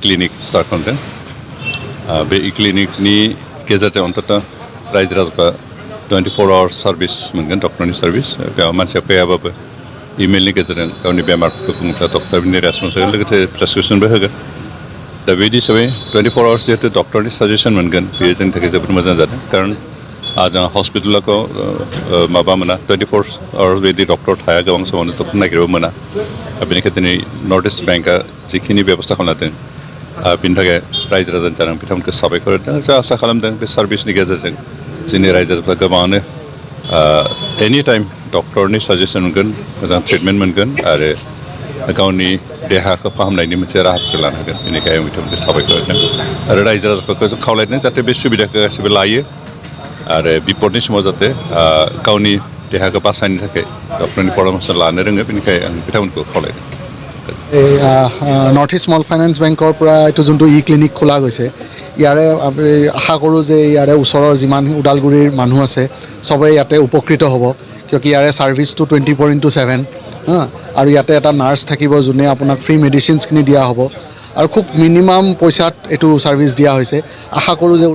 clinic start खालामदों बे क्लिनिकनि गेजेरजों अन्तत रायजो राजाफ्रा 24 आवार्स सार्भिस मोनगोन डक्टरनि सार्भिस बेयाव मानसिया फैयाबाबो इमेलनि गेजेरजों गावनि बेमारफोरखौ बुङोब्ला डक्टरनि रेसपन्स होगोन लोगोसे प्रेसक्रिपसनबो होगोन दा बिदि हिसाबै 24 आवार्स जिहेतु डक्टरनि साजेसन मोनगोन बेयो जोंनि थाखाय जोबोद मोजां जादों कारण जोंहा हस्पिटालाखौ माबा मोना 24 आवार्स बिदि डक्टर थाया गोबां समावनो डक्टर नागिरबो मोना बेनिखायनो दिनै नर्थ इस्ट बेंकआ जिखिनि बेबस्था खालामदों बिनि थाखाय रायजो राजानि जानानै बिथांमोनखौ साबायखर होदों जों आसा खालामदों बे सार्भिसनि गेजेरजों जोंनि रायजो राजाफ्रा गोबाङानो एनि टाइम डक्टरनि साजेसन मोनगोन मोजां ट्रिटमेन्ट मोनगोन आरो गावनि देहाखौ फाहामनायनि मोनसे राहाफोरखौ लानो हागोन बेनिखायनो आं बिथांमोनखौ साबायखर होदों आरो रायजो राजाफोरखौ जों खावलायदों जाहाथे बे सुबिदाखौ गासैबो लायो आरो बिपदनि समाव जाहाथे गावनि देहाखौ बासायनो थाखाय डक्टरनि परामर्श लानो रोङो बेनिखायनो आं बिथांमोनखौ खावलायदों নৰ্থ ইষ্ট স্মল ফাইনেন্স বেংকৰ পৰা এইটো যোনটো ক্লিনিক খোলা গৈছে ইয়াৰে আশা কৰোঁ যে ইয়াৰে ওচৰৰ যিমান ওদালগুৰিৰ মানুহ আছে চবেই ইয়াতে উপকৃত হ'ব কিয়কি ইয়াৰে ছাৰ্ভিচটো 24/7 আৰু ইয়াতে এটা নাৰ্ছ থাকিব যোনে আপোনাক ফ্ৰী মেডিচিনছখিনি দিয়া হ'ব আৰু খুব মিনিমাম পইচাত এইটো ছাৰ্ভিচ দিয়া হৈছে আশা কৰোঁ যে